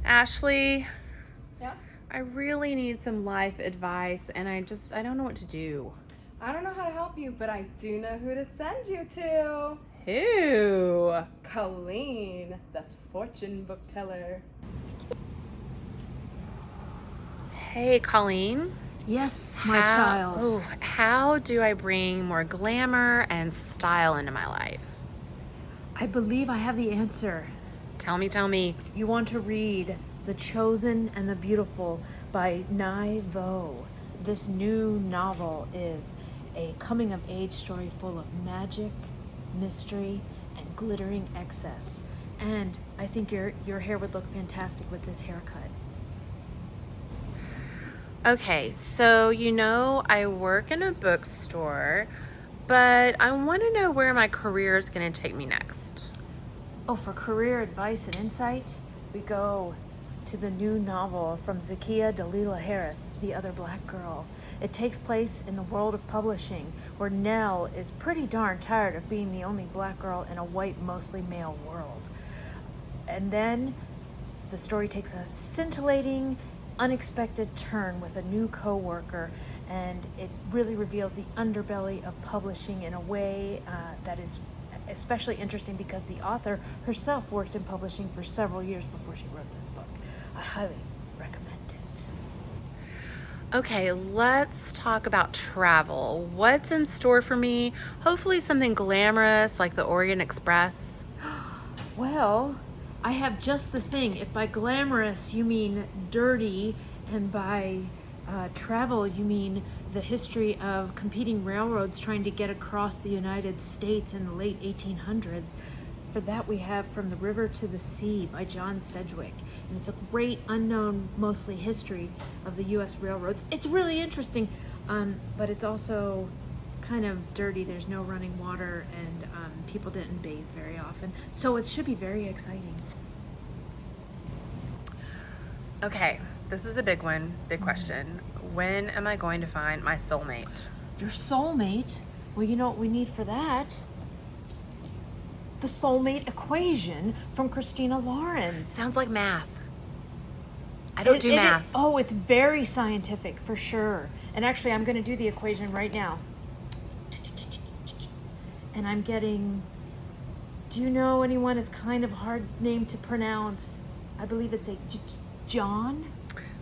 Ashley, Yeah? I really need some life advice and I don't know what to do. I don't know how to help you, but I do know who to send you to. Who? Colleen, the fortune book teller. Hey, Colleen. Yes, my child. How do I bring more glamour and style into my life? I believe I have the answer. Tell me. You want to read The Chosen and the Beautiful by Nai Vo. This new novel is a coming-of-age story full of magic, mystery, and glittering excess. And I think your hair would look fantastic with this haircut. Okay, so I work in a bookstore, but I want to know where my career is going to take me next. Oh, for career advice and insight, we go to the new novel from Zakiya Dalila Harris, The Other Black Girl. It takes place in the world of publishing, where Nell is pretty darn tired of being the only black girl in a white, mostly male world. And then the story takes a scintillating, unexpected turn with a new co-worker, and it really reveals the underbelly of publishing in a way that is especially interesting because the author herself worked in publishing for several years before she wrote this book. I highly recommend it. Okay, let's talk about travel. What's in store for me? Hopefully something glamorous like the Orient Express. Well, I have just the thing. If by glamorous you mean dirty, and by travel you mean the history of competing railroads trying to get across the United States in the late 1800s, for that we have From the River to the Sea by John Sedgwick. And it's a great unknown, mostly history of the U.S. railroads. It's really interesting, but it's also kind of dirty. There's no running water, and people didn't bathe very often. So it should be very exciting. Okay, this is a big one, big question. When am I going to find my soulmate? Your soulmate? Well, you know what we need for that? The soulmate equation from Christina Lauren. Sounds like math. I don't do math. Oh, it's very scientific for sure. And actually, I'm going to do the equation right now. And I'm getting, do you know anyone? It's kind of hard name to pronounce. I believe it's a John?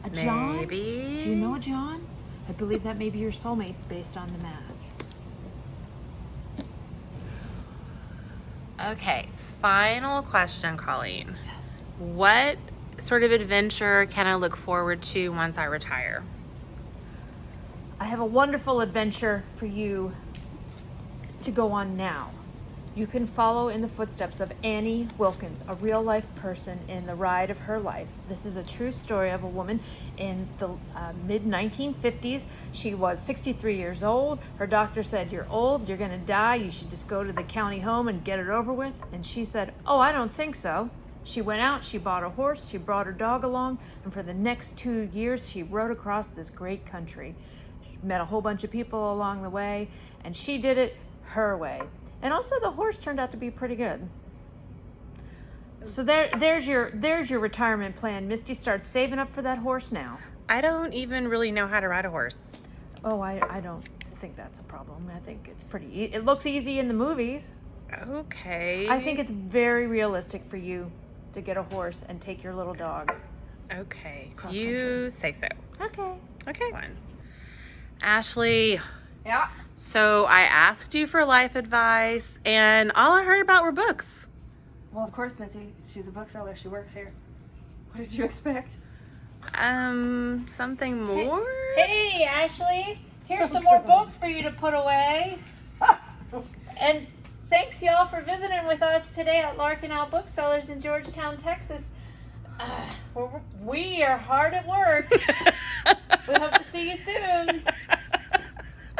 A John? Maybe. Do you know a John? I believe that may be your soulmate based on the math. Okay, final question, Colleen. Yes. What sort of adventure can I look forward to once I retire? I have a wonderful adventure for you to go on now. You can follow in the footsteps of Annie Wilkins, a real-life person in the ride of her life. This is a true story of a woman in the mid-1950s. She was 63 years old. Her doctor said, "You're old, you're gonna die, you should just go to the county home and get it over with." And she said, "Oh, I don't think so." She went out, she bought a horse, she brought her dog along, and for the next 2 years, she rode across this great country. She met a whole bunch of people along the way, and she did it her way. And also the horse turned out to be pretty good. So there's your retirement plan. Misty, start saving up for that horse now. I don't even really know how to ride a horse. Oh, I don't think that's a problem. I think it's pretty it looks easy in the movies. Okay. I think it's very realistic for you to get a horse and take your little dogs. Okay. Cross You say so. Okay. Okay. One. Ashley, Yeah? so I asked you for life advice and all I heard about were books. Well, of course, Missy. She's a bookseller. She works here. What did you expect? Something more? Hey, Ashley. Here's some more books for you to put away. And thanks, y'all, for visiting with us today at Larkin Out Booksellers in Georgetown, Texas. We are hard at work. We hope to see you soon.